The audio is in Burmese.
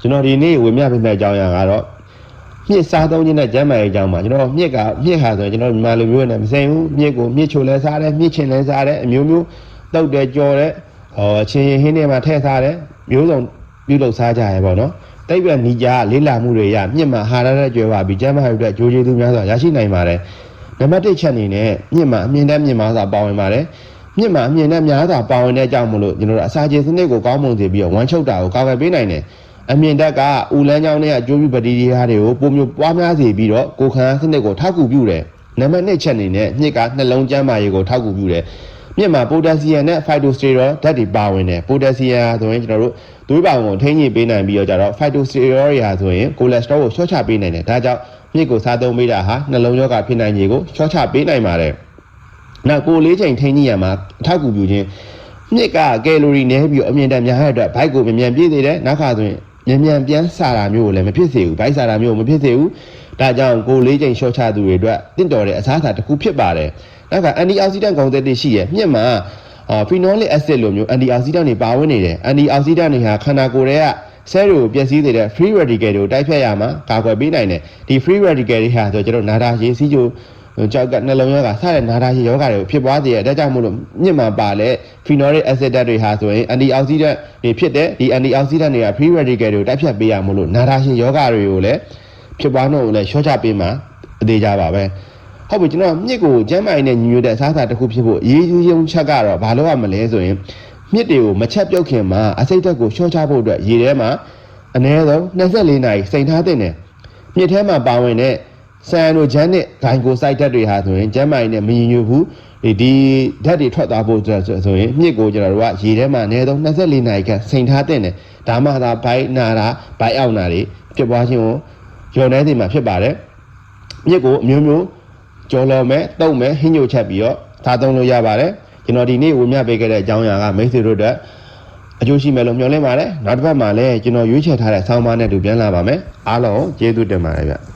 ကျွန်တော်ဒီနေ့ဝင်မြပေးမဲ့အကြောင်းအရာကတော့မြစ်စားသုံးခြင်းနဲ့ကျမ်းမာရေးအကြောင်းပါကျွန်တော်မြစ်ဟာဆိုရင်ကျွန်တော်မြန်မာလူမျိုးနဲ့မစိမ့်ဘူးမြစ်ကိုမြစ်ချိုလဲစားတယ်မြစ်ချင်လဲစားတယ်အမျိုးမျိုးတုတ်တယ်ကြော်တယ်ချင်းရင်ဟင်းတွေမှာထည့်စားတယ်မျိုးစုံပြုလုပ်စားကြရပေါ့နော်တိတ်ပြနီကြလေးလာမှုတွေရမြစ်မှာဟာရတဲ့ကျွဲပါပြီးကျမ်းမာရေးအတွက်ဂျိုးကျေးသူများစွာရရှိနိုင်ပါတယ်နံပါတ်1ချက်အနေနဲ့မြစ်မှာအမြင့်တက်မြင့်မားစွာပါဝင်ပါတယ်မြစ်မှာအမြင့်တက်များစွာပါဝင်တဲ့အကြောင်းမလို့ကျွန်တော်တို့အစာချေစနစ်ကိုကောင်းမွန်စေပြီးတော့ဝမ်းချုပ်တာကိုကာကွယ်ပေးနိုင်တယ်အမြင့်တက်ကဦးလန်းချောင်းနဲ့အကျိုးပြုပတိတရားတွေကိုပုံမျိုးပွားများစေပြီးတော့ကိုခံစနစ်ကိုထောက်ကူပြုတယ်နံပါတ်2ချက်အနေနဲ့မြစ်ကနှလုံးကျန်းမာရေးကိုထောက်ကူပြုတယ်မြစ်မှာပိုတက်ဆီယမ်နဲ့ဖိုက်တိုစတေရောဓာတ်တွေပါဝင်တယ်ပိုတက်ဆီယမ်ဆိုရင်ကျွန်တော်တို့သွေးပေါင်ကိုထိန်းညှိပေးနိုင်ပြီးတော့ကြတော့ဖိုက်တိုစတေရောတွေဟာဆိုရင်ကိုလက်စထရောကိုလျှော့ချပေးနိုင်တယ်ဒါကြောင့်မြစ်ကိုစားသုံးပေးတာဟာနှလုံးရောဂါဖြစ်နိုင်ခြေကိုလျှော့ချပေးနိုင်ပါတယ်နောက်ကိုလေးချိန်ထိန်းညှိရမှာအထောက်ကူပြုခြင်းမြစ်ကကယ်လိုရီနည်းပြီးအမြင့်တက်များတဲ့အတွက်ဘိုက်ကိုမြန်ပြည့်စေတယ်နောက်ခါဆိုရင်မြန်ပြန်စားတာမျိုးကိုလည်းမဖြစ်စေဘူးဘိုက်စားတာမျိုးကိုမဖြစ်စေဘူးဒါကြောင့်ကိုလေးချိန်လျှော့ချသူတွေအတွက်တင့်တော်တဲ့အစားအစာတစ်ခုဖြစ်ပါတယ်နောက်က antioxidant ဂုဏ်သက်တွေရှိရဲ့မြစ်မှာphenolic acid လိုမျိုး antioxidant တွေပါဝင်နေတယ် antioxidant တွေဟာခန္ဓာကိုယ်ရဲ့ဆဲတွေကိုပျက်စီးစေတဲ့ free radical တွေကိုတိုက်ဖျက်ရမှာကာကွယ်ပေးနိုင်တယ်ဒီ free radical တွေဟာဆိုကျွန်တော်နာတာရေစီးကြိုကြောက်ကနှလုံးရောဂါစတဲ့နာတာရေရောဂါတွေကိုဖြစ်ပွားစေတဲ့ဒါကြောင့်မို့လို့မြစ်မှာပါလဲ phenolic acid တွေဟာဆိုရင် antioxidant တွေဖြစ်တဲ့ဒီ antioxidant တွေက free radical တွေကိုတိုက်ဖျက်ပေးရမို့လို့နာတာရေရောဂါတွေကိုလည်းဖြစ်ပွားနှုန်းကိုလည်းလျှော့ချပေးမှာအသေးကြပါပဲဟုတ်ပြီကျွန်တော်မြစ်ကိုကျမ်းမာရေးနဲ့ညီညွတ်တဲ့အစားအစာတစ်ခုဖြစ်ဖို့အရေးကြီးဆုံးချက်ကတော့ဘာလို့ရမလဲဆိုရင်မြစ်တွေကိုမချက်ပြုတ်ခင်မှာအစိတ်ဓာတ်ကိုလျှော့ချဖို့အတွက်ရေထဲမှာအနည်းဆုံး24နာရီစိမ်ထားသင့်တယ်မြစ်ထဲမှာပါဝင်တဲ့ဆန်တို့ဂျန်နဲ့ဂိုင်ကိုစိုက်ဓာတ်တွေဟာဆိုရင်ကျမ်းမာရေးနဲ့မညီညွတ်ဘူးဒီဓာတ်တွေထွက်သွားဖို့ဆိုရင်မြစ်ကိုကျွန်တော်တို့ကရေထဲမှာအနည်းဆုံး24နာရီခန့်စိမ်ထားသင့်တယ်ဒါမှသာဘိုက်နာတာဘိုက်အောက်နာတွေဖြစ်ပွားခြင်းကိုလျော့နှဲစေမှာဖြစ်ပါတယ်မြစ်ကိုအမျိုးမျိုးကြော်လော်မယ်တုပ်မယ်ဟင်းညိုချက်ပြီးတော့စားသုံးလို့ရပါတယ်ကျွန်တော်ဒီနေ့ဝင်မြပေးခဲ့တဲ့အကြောင်းအရာကမိတ်ဆွေတို့အတွက်အကျိုးရှိမယ်လို့မျှော်လင့်ပါတယ်နောက်တစ်ပတ်မှာလည်းကျွန်တော်ရွေးချယ်ထားတဲ့ဆောင်းပါးနဲ့တူပြန်လာပါမယ်အားလုံးကျေးဇူးတင်ပါတယ်ဗျ